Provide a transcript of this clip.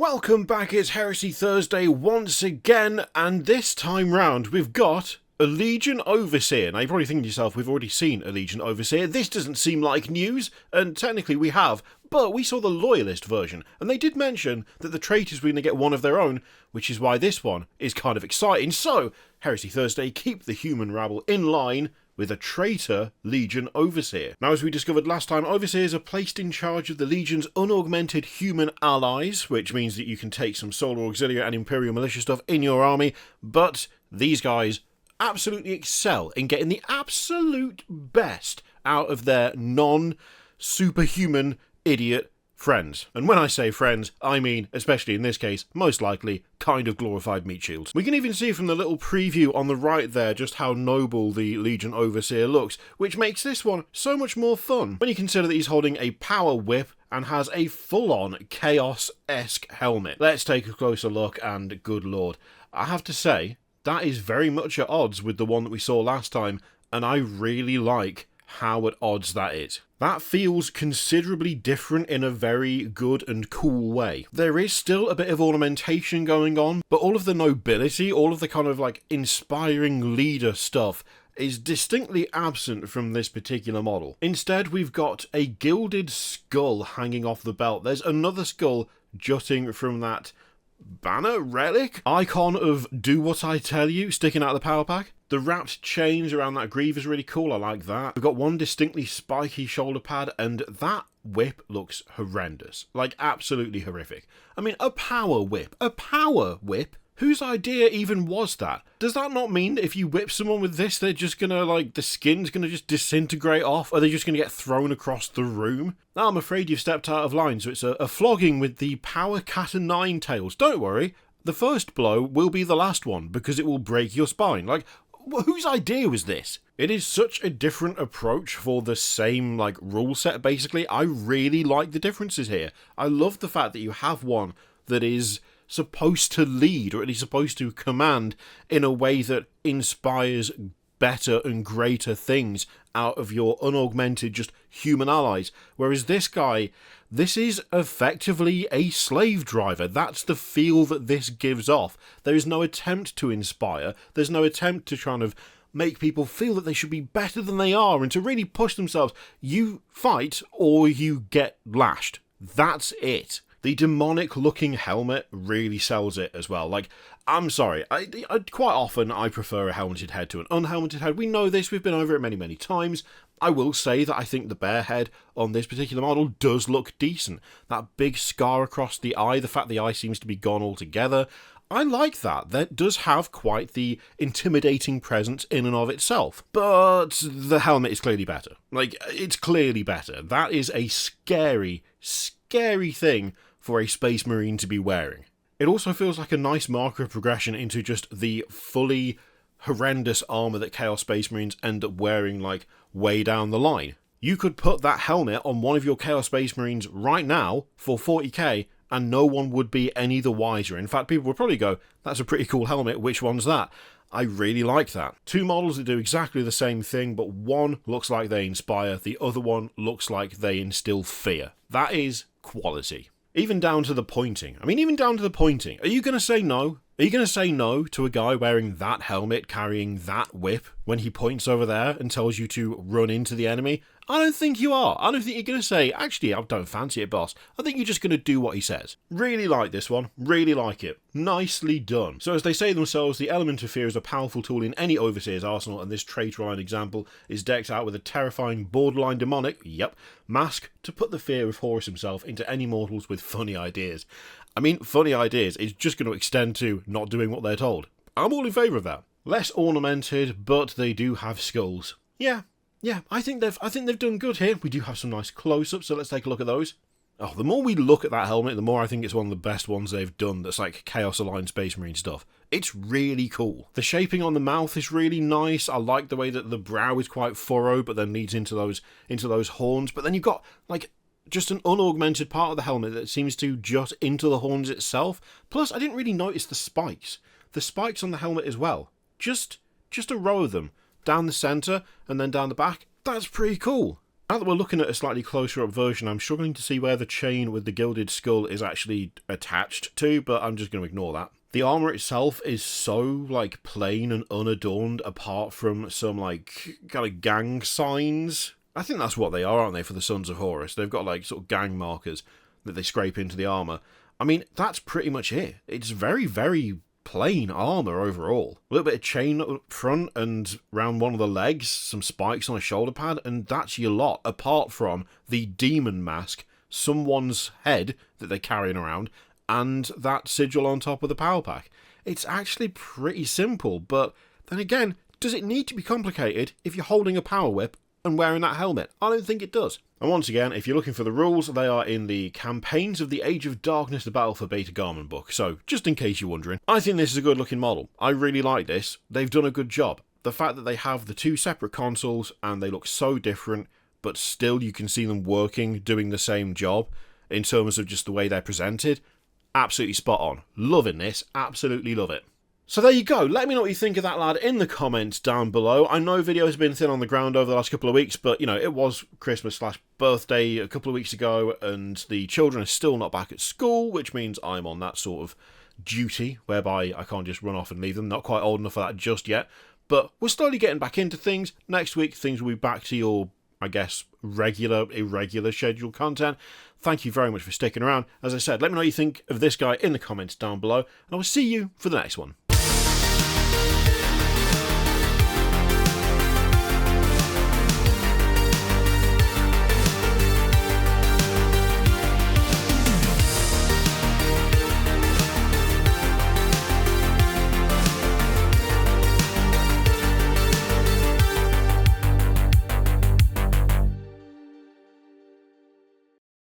Welcome back, it's Heresy Thursday once again, and this time round we've got a Legion Overseer. Now you're probably thinking to yourself, we've already seen a Legion Overseer, this doesn't seem like news, and technically we have, but we saw the Loyalist version, and they did mention that the Traitors were going to get one of their own, which is why this one is kind of exciting. So, Heresy Thursday, keep the human rabble in line with a Traitor Legion Overseer. Now, as we discovered last time, Overseers are placed in charge of the Legion's unaugmented human allies, which means that you can take some Solar Auxiliary and Imperial Militia stuff in your army, but these guys absolutely excel in getting the absolute best out of their non-superhuman idiot friends. And when I say friends, I mean, especially in this case, most likely, kind of glorified meat shields. We can even see from the little preview on the right there just how noble the Legion Overseer looks, which makes this one so much more fun when you consider that he's holding a power whip and has a full-on Chaos-esque helmet. Let's take a closer look, and good lord, I have to say, that is very much at odds with the one that we saw last time, and I really like how at odds that is. That feels considerably different in a very good and cool way. There is still a bit of ornamentation going on, but all of the nobility, all of the kind of like inspiring leader stuff is distinctly absent from this particular model. Instead, we've got a gilded skull hanging off the belt. There's another skull jutting from that banner relic icon of do what I tell you sticking out of the power pack. The wrapped chains around that greave is really cool, I like that. We've got one distinctly spiky shoulder pad, and that whip looks horrendous. Like, absolutely horrific. I mean, a power whip? A power whip? Whose idea even was that? Does that not mean that if you whip someone with this, they're just gonna, like, the skin's gonna just disintegrate off? Are they just gonna get thrown across the room? Now, I'm afraid you've stepped out of line, so it's a flogging with the power cat o' nine tails. Don't worry, the first blow will be the last one, because it will break your spine. Like, whose idea was this? It is such a different approach for the same, like, rule set, basically. I really like the differences here. I love the fact that you have one that is supposed to lead, or at least supposed to command in a way that inspires better and greater things out of your unaugmented, just human allies. Whereas this guy, this is effectively a slave driver. That's the feel that this gives off. There is no attempt to inspire. There's no attempt to try and make people feel that they should be better than they are and to really push themselves. You fight or you get lashed. That's it. The demonic-looking helmet really sells it as well. Like, I'm sorry, I quite often I prefer a helmeted head to an unhelmeted head. We know this, we've been over it many, many times. I will say that I think the bear head on this particular model does look decent. That big scar across the eye, the fact the eye seems to be gone altogether, I like that. That does have quite the intimidating presence in and of itself. But the helmet is clearly better. Like, it's clearly better. That is a scary, scary thing for a Space Marine to be wearing. It also feels like a nice marker of progression into just the fully horrendous armour that Chaos Space Marines end up wearing, like, way down the line. You could put that helmet on one of your Chaos Space Marines right now for 40k, and no one would be any the wiser. In fact, people would probably go, that's a pretty cool helmet, which one's that? I really like that. Two models that do exactly the same thing, but one looks like they inspire, the other one looks like they instill fear. That is quality. Even down to the pointing. I mean, even down to the pointing. Are you going to say no? Are you going to say no to a guy wearing that helmet, carrying that whip, when he points over there and tells you to run into the enemy? I don't think you are. I don't think you're going to say, actually, I don't fancy it, boss. I think you're just going to do what he says. Really like this one. Really like it. Nicely done. So as they say themselves, the element of fear is a powerful tool in any Overseer's arsenal, and this Traitor Line example is decked out with a terrifying, borderline demonic, mask to put the fear of Horus himself into any mortals with funny ideas. I mean, funny ideas is just going to extend to not doing what they're told. I'm all in favour of that. Less ornamented, but they do have skulls. Yeah, I think they've done good here. We do have some nice close-ups, so let's take a look at those. Oh, the more we look at that helmet, the more I think it's one of the best ones they've done that's like Chaos Aligned Space Marine stuff. It's really cool. The shaping on the mouth is really nice. I like the way that the brow is quite furrowed, but then leads into those horns. But then you've got, like, just an unaugmented part of the helmet that seems to jut into the horns itself. Plus, I didn't really notice the spikes. The spikes on the helmet as well. Just a row of them. Down the centre and then down the back. That's pretty cool. Now that we're looking at a slightly closer up version, I'm struggling to see where the chain with the gilded skull is actually attached to, but I'm just going to ignore that. The armour itself is so, like, plain and unadorned apart from some, like, kind of gang signs. I think that's what they are, aren't they, for the Sons of Horus? They've got, like, sort of gang markers that they scrape into the armour. I mean, that's pretty much it. It's very, very plain armour overall. A little bit of chain up front and round one of the legs, some spikes on a shoulder pad, and that's your lot, apart from the demon mask, someone's head that they're carrying around, and that sigil on top of the power pack. It's actually pretty simple, but then again, does it need to be complicated if you're holding a power whip and wearing that helmet? I don't think it does. And once again, if you're looking for the rules, they are in the Campaigns of the Age of Darkness, the Battle for Beta-Garmon book, so just in case you're wondering. I think this is a good looking model. I really like this. They've done a good job. The fact that they have the two separate consoles and they look so different, but still you can see them working, doing the same job in terms of just the way they're presented, absolutely spot on. Loving this, absolutely love it. So there you go, let me know what you think of that, lad, in the comments down below. I know video has been thin on the ground over the last couple of weeks, but, you know, it was Christmas/birthday a couple of weeks ago, and the children are still not back at school, which means I'm on that sort of duty, whereby I can't just run off and leave them. Not quite old enough for that just yet, but we're slowly getting back into things. Next week, things will be back to your, I guess, irregular scheduled content. Thank you very much for sticking around. As I said, let me know what you think of this guy in the comments down below, and I will see you for the next one.